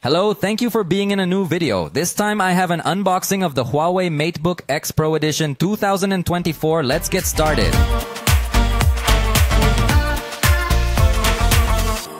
Hello, thank you for being in a new video. This time I have an unboxing of the Huawei MateBook X Pro Edition 2024. Let's get started.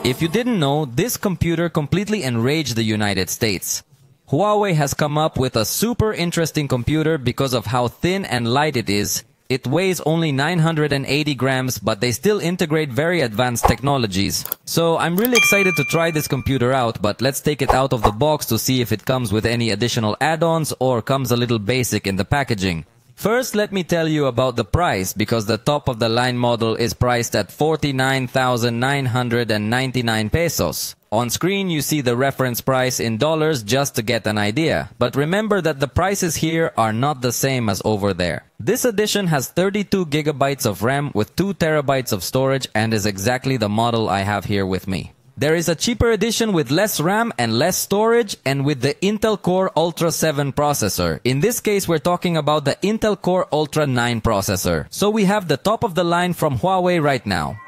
If you didn't know, this computer completely enraged the United States. Huawei has come up with a super interesting computer because of how thin and light it is. It weighs only 980 grams, but they still integrate very advanced technologies. So I'm really excited to try this computer out, but let's take it out of the box to see if it comes with any additional add-ons or comes a little basic in the packaging. First, let me tell you about the price, because the top of the line model is priced at 49,999 pesos. On screen, you see the reference price in dollars just to get an idea. But remember that the prices here are not the same as over there. This edition has 32 gigabytes of RAM with 2 terabytes of storage and is exactly the model I have here with me. There is a cheaper edition with less RAM and less storage and with the Intel Core Ultra 7 processor. In this case, we're talking about the Intel Core Ultra 9 processor. So we have the top of the line from Huawei right now.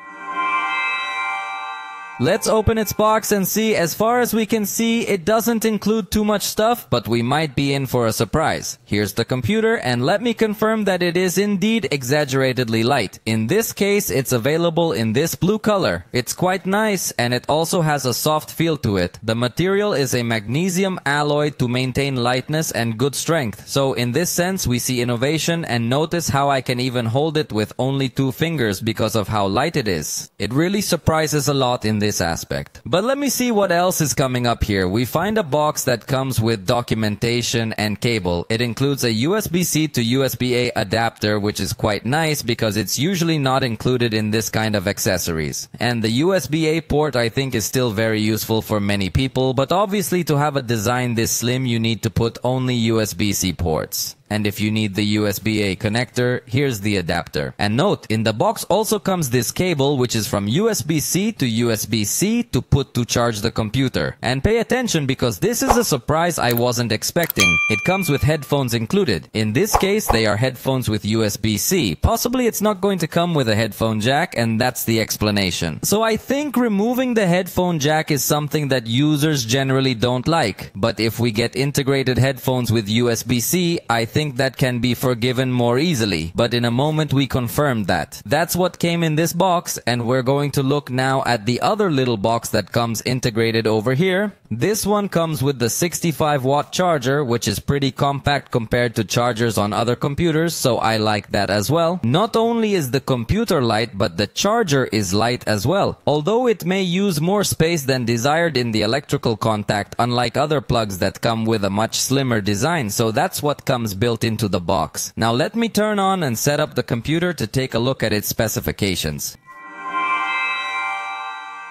Let's open its box and see. As far as we can see, it doesn't include too much stuff, but we might be in for a surprise. Here's the computer, and let me confirm that it is indeed exaggeratedly light. In this case, it's available in this blue color. It's quite nice, and it also has a soft feel to it. The material is a magnesium alloy to maintain lightness and good strength. So in this sense, we see innovation, and notice how I can even hold it with only 2 fingers because of how light it is. It really surprises a lot in this aspect. But let me see what else is coming up here. We find a box that comes with documentation and cable. It includes a USB-C to USB-A adapter, which is quite nice because it's usually not included in this kind of accessories. And the USB-A port, I think, is still very useful for many people, but obviously to have a design this slim, you need to put only USB-C ports. And if you need the USB-A connector, here's the adapter. And note, in the box also comes this cable, which is from USB-C to USB-C to put to charge the computer. And pay attention because this is a surprise I wasn't expecting. It comes with headphones included. In this case, they are headphones with USB-C. Possibly it's not going to come with a headphone jack, and that's the explanation. So I think removing the headphone jack is something that users generally don't like. But if we get integrated headphones with USB-C, I think that can be forgiven more easily, but in a moment we confirmed that. That's what came in this box, and we're going to look now at the other little box that comes integrated over here. This one comes with the 65-watt charger, which is pretty compact compared to chargers on other computers, so I like that as well. Not only is the computer light, but the charger is light as well, although it may use more space than desired in the electrical contact, unlike other plugs that come with a much slimmer design, so that's what comes built into the box. Now let me turn on and set up the computer to take a look at its specifications.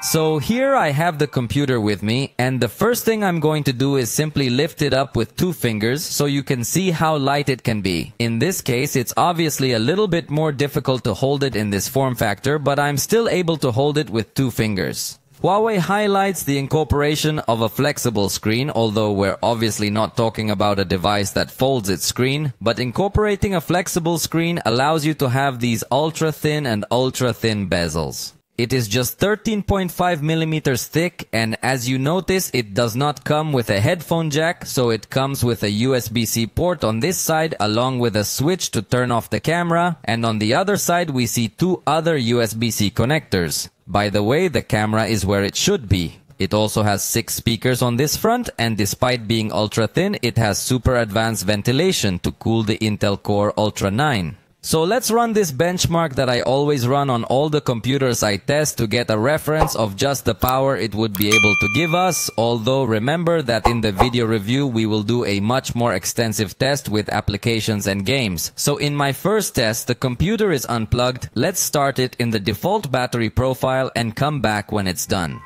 So here I have the computer with me, and the first thing I'm going to do is simply lift it up with 2 fingers so you can see how light it can be. In this case, it's obviously a little bit more difficult to hold it in this form factor, but I'm still able to hold it with 2 fingers. Huawei highlights the incorporation of a flexible screen, although we're obviously not talking about a device that folds its screen, but incorporating a flexible screen allows you to have these ultra-thin and ultra-thin bezels. It is just 13.5 millimeters thick, and as you notice, it does not come with a headphone jack, so it comes with a USB-C port on this side along with a switch to turn off the camera, and on the other side we see 2 other USB-C connectors. By the way, the camera is where it should be. It also has 6 speakers on this front, and despite being ultra-thin, it has super advanced ventilation to cool the Intel Core Ultra 9. So let's run this benchmark that I always run on all the computers I test to get a reference of just the power it would be able to give us, although remember that in the video review we will do a much more extensive test with applications and games. So in my first test, the computer is unplugged. Let's start it in the default battery profile and come back when it's done.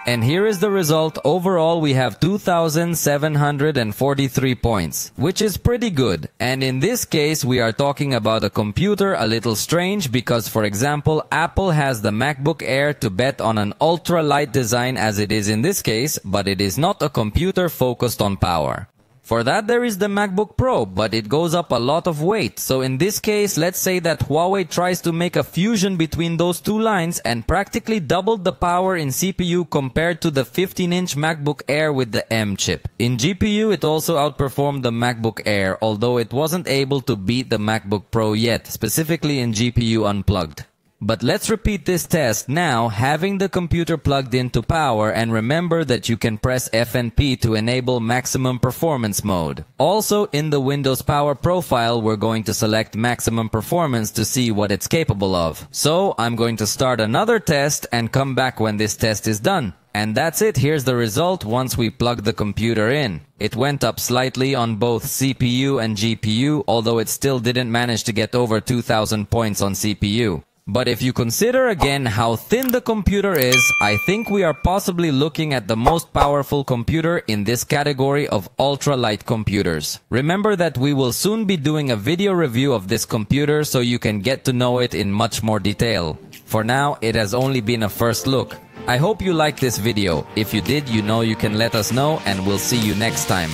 And here is the result. Overall, we have 2,743 points, which is pretty good. And in this case, we are talking about a computer a little strange because, for example, Apple has the MacBook Air to bet on an ultra-light design as it is in this case, but it is not a computer focused on power. For that there is the MacBook Pro, but it goes up a lot of weight. So in this case, let's say that Huawei tries to make a fusion between those two lines and practically doubled the power in CPU compared to the 15-inch MacBook Air with the M chip. In GPU, it also outperformed the MacBook Air, although it wasn't able to beat the MacBook Pro yet, specifically in GPU unplugged. But let's repeat this test now, having the computer plugged into power, and remember that you can press FNP to enable maximum performance mode. Also, in the Windows Power profile, we're going to select maximum performance to see what it's capable of. So, I'm going to start another test and come back when this test is done. And that's it, here's the result once we plug the computer in. It went up slightly on both CPU and GPU, although it still didn't manage to get over 2000 points on CPU. But if you consider again how thin the computer is, I think we are possibly looking at the most powerful computer in this category of ultra-light computers. Remember that we will soon be doing a video review of this computer so you can get to know it in much more detail. For now, it has only been a first look. I hope you liked this video. If you did, you know you can let us know, and we'll see you next time.